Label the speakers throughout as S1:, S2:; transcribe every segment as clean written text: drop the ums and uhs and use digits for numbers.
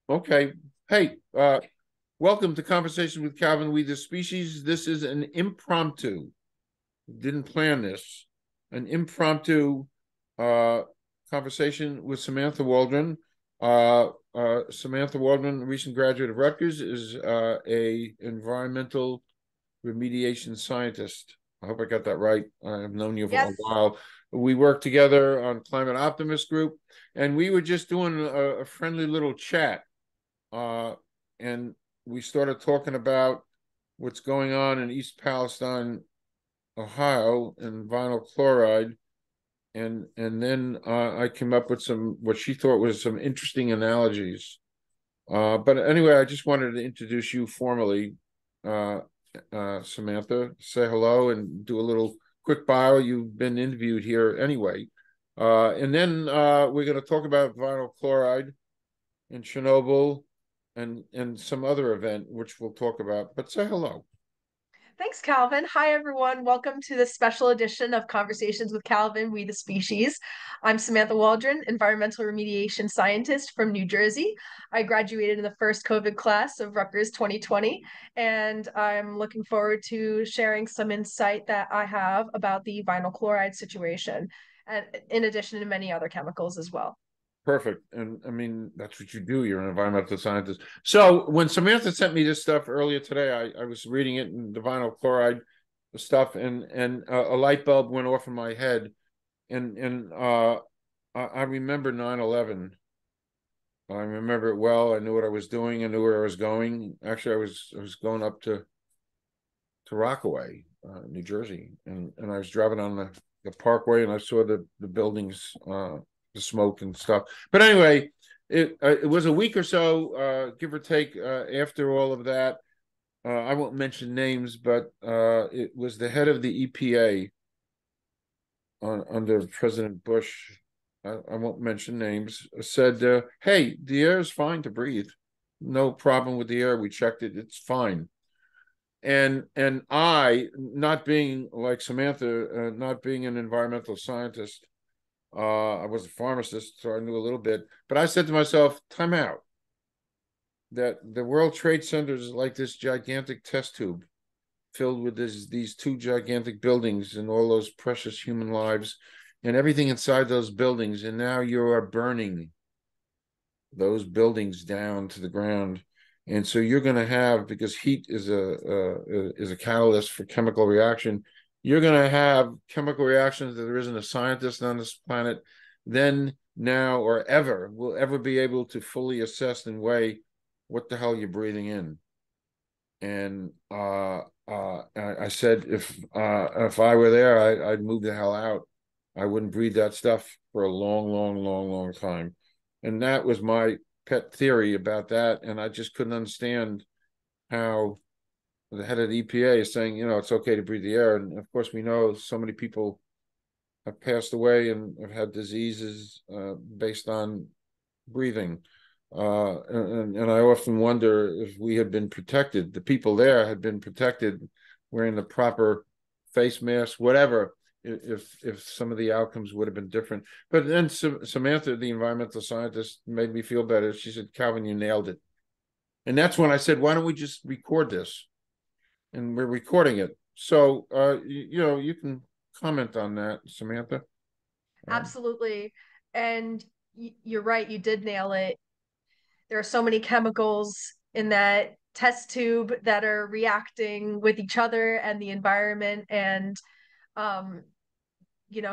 S1: Okay. Hey, welcome to Conversation with Calvin, We the Species. This is an impromptu. Didn't plan this. An impromptu uh, conversation with Samantha Waldron. Samantha Waldron, recent graduate of Rutgers, is a environmental remediation scientist. I hope I got that right. I've known you for a
S2: Yes.
S1: while. We worked together on Climate Optimist Group, and we were just doing a friendly little chat uh, and we started talking about what's going on in East Palestine, Ohio, and vinyl chloride, and then I came up with some what she thought was some interesting analogies. But anyway, I just wanted to introduce you formally, uh, Samantha. Say hello and do a little quick bio. You've been interviewed here anyway, and then we're going to talk about vinyl chloride in Chernobyl and some other event which we'll talk about. But say hello.
S2: Thanks, Calvin. Hi, everyone. Welcome to this special edition of Conversations with Calvin, We the Species. I'm Samantha Waldron, environmental remediation scientist from New Jersey. I graduated in the first COVID class of Rutgers 2020, and I'm looking forward to sharing some insight that I have about the vinyl chloride situation, and in addition to many other chemicals as well.
S1: Perfect. And I mean, that's what you do. You're an environmental scientist. So when Samantha sent me this stuff earlier today, I was reading it in the vinyl chloride stuff, and a light bulb went off in my head. And I remember 9/11. I remember it well. I knew what I was doing. I knew where I was going. Actually, I was going up to Rockaway, New Jersey, and I was driving on the parkway, and I saw the buildings, the smoke and stuff. But anyway, it was a week or so, give or take, after all of that. I won't mention names, but it was the head of the EPA under President Bush. I won't mention names. Said, "Hey, the air is fine to breathe. No problem with the air. We checked it. It's fine." And I, not being like Samantha, not being an environmental scientist, I was a pharmacist, so I knew a little bit. But I said to myself, time out. That the World Trade Center is like this gigantic test tube filled with these two gigantic buildings and all those precious human lives and everything inside those buildings. And now you are burning those buildings down to the ground. And so you're going to have, because heat is a catalyst for chemical reaction, you're going to have chemical reactions that there isn't a scientist on this planet then, now, or ever will ever be able to fully assess and weigh what the hell you're breathing in. And I said, if I were there, I'd move the hell out. I wouldn't breathe that stuff for a long, long, long, long time. And that was my pet theory about that. And I just couldn't understand how the head of the EPA is saying, it's okay to breathe the air. And of course, we know so many people have passed away and have had diseases based on breathing. And I often wonder if we had been protected, the people there had been protected, wearing the proper face mask, whatever, if some of the outcomes would have been different. But then Samantha, the environmental scientist, made me feel better. She said, Calvin, you nailed it. And that's when I said, why don't we just record this? And we're recording it. So, you can comment on that, Samantha.
S2: Absolutely. And you're right, you did nail it. There are so many chemicals in that test tube that are reacting with each other and the environment. And, um,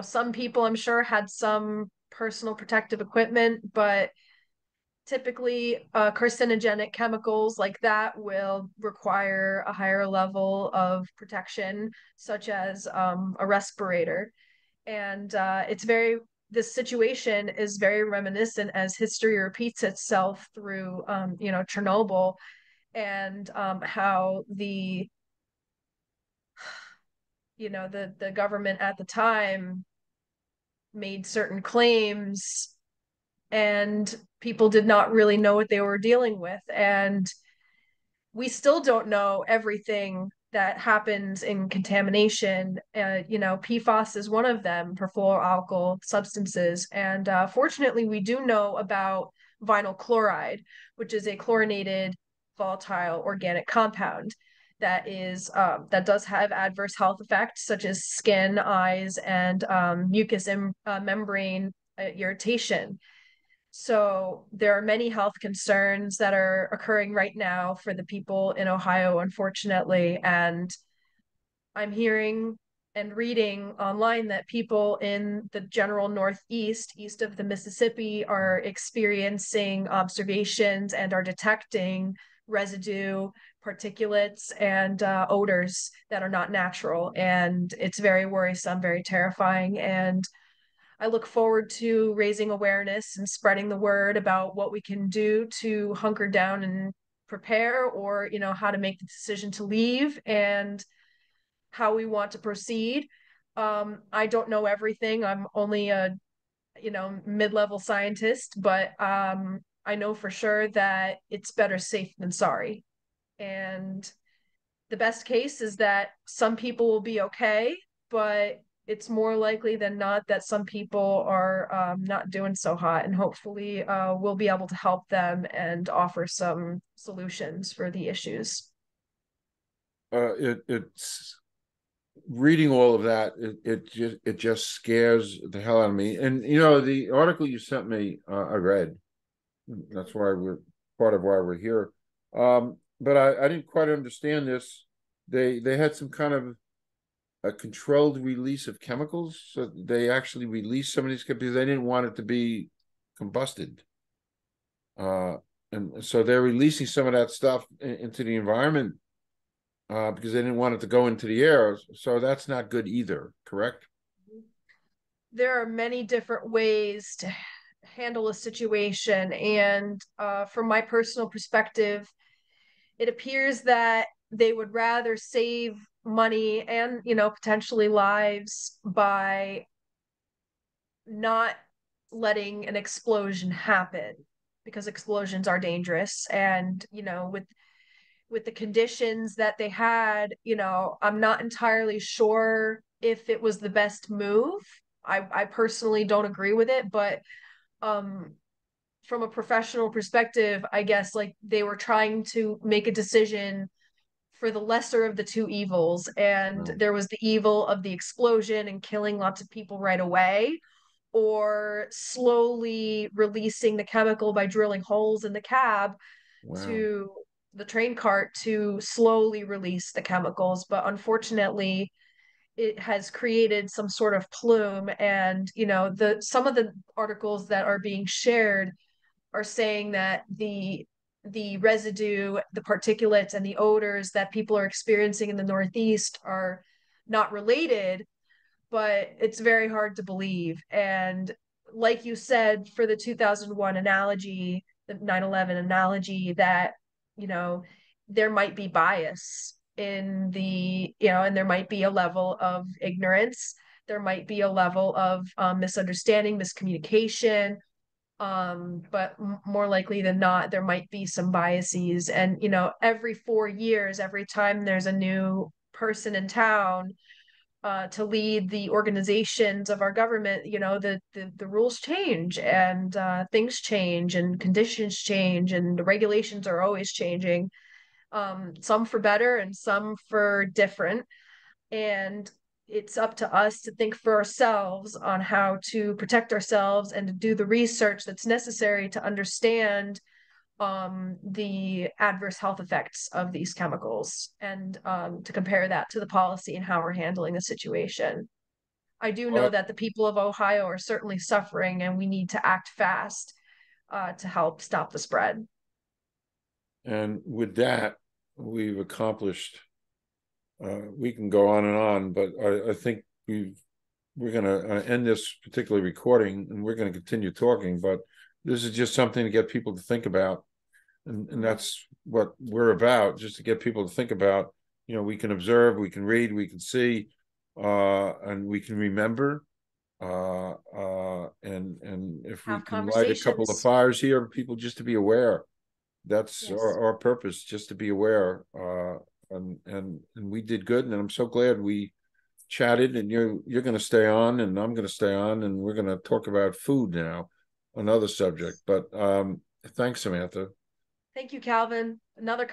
S2: some people I'm sure had some personal protective equipment, but typically carcinogenic chemicals like that will require a higher level of protection, such as a respirator. And this situation is very reminiscent as history repeats itself through, Chernobyl, and how the government at the time made certain claims, and people did not really know what they were dealing with. And we still don't know everything that happens in contamination. PFAS is one of them, perfluoroalkyl substances. And fortunately, we do know about vinyl chloride, which is a chlorinated volatile organic compound that does have adverse health effects such as skin, eyes, and mucous membrane irritation. So there are many health concerns that are occurring right now for the people in Ohio, unfortunately. And I'm hearing and reading online that people in the general Northeast, east of the Mississippi, are experiencing observations and are detecting residue, particulates, and odors that are not natural. And it's very worrisome, very terrifying. And I look forward to raising awareness and spreading the word about what we can do to hunker down and prepare, or, how to make the decision to leave and how we want to proceed. I don't know everything. I'm only a, mid-level scientist, but I know for sure that it's better safe than sorry. And the best case is that some people will be okay, but it's more likely than not that some people are not doing so hot. And hopefully, we'll be able to help them and offer some solutions for the issues.
S1: It's reading all of that. It just scares the hell out of me. And the article you sent me, I read. That's why we're part of why we're here. But I didn't quite understand this. They had some kind of a controlled release of chemicals, so they actually released some of these because they didn't want it to be combusted. And so they're releasing some of that stuff into the environment because they didn't want it to go into the air. So that's not good either, correct?
S2: There are many different ways to handle a situation. And from my personal perspective, it appears that they would rather save money and, potentially lives by not letting an explosion happen, because explosions are dangerous. And, with the conditions that they had, I'm not entirely sure if it was the best move. I personally don't agree with it, but um from a professional perspective, I guess like they were trying to make a decision for the lesser of the two evils. And
S1: Wow.
S2: there was the evil of the explosion and killing lots of people right away, or slowly releasing the chemical by drilling holes in the cab
S1: Wow.
S2: to the train cart to slowly release the chemicals. But unfortunately, it has created some sort of plume. And the some of the articles that are being shared are saying that the residue, the particulates, and the odors that people are experiencing in the Northeast are not related, but it's very hard to believe. And like you said, for the 2001 analogy, the 9/11 analogy, that, you know, there might be bias in and there might be a level of ignorance. There might be a level of misunderstanding, miscommunication, but more likely than not there might be some biases. And every 4 years, every time there's a new person in town to lead the organizations of our government, the rules change, and things change, and conditions change, and the regulations are always changing, some for better and some for different. And it's up to us to think for ourselves on how to protect ourselves and to do the research that's necessary to understand the adverse health effects of these chemicals, and to compare that to the policy and how we're handling the situation. I do know
S1: Uh,
S2: that the people of Ohio are certainly suffering, and we need to act fast to help stop the spread.
S1: and with that, we've accomplished. We can go on, but I think we're going to end this particular recording, and we're going to continue talking. But this is just something to get people to think about, and that's what we're about, just to get people to think about. We can observe, we can read, we can see, and we can remember. And if we
S2: Have
S1: can light a couple of
S2: conversations.
S1: fires here, people just to be aware. That's
S2: Yes.
S1: our purpose, just to be aware and we did good, and I'm so glad we chatted. And you're going to stay on, and I'm going to stay on, and we're going to talk about food now, another subject. But thanks, Samantha.
S2: Thank you, Calvin. Another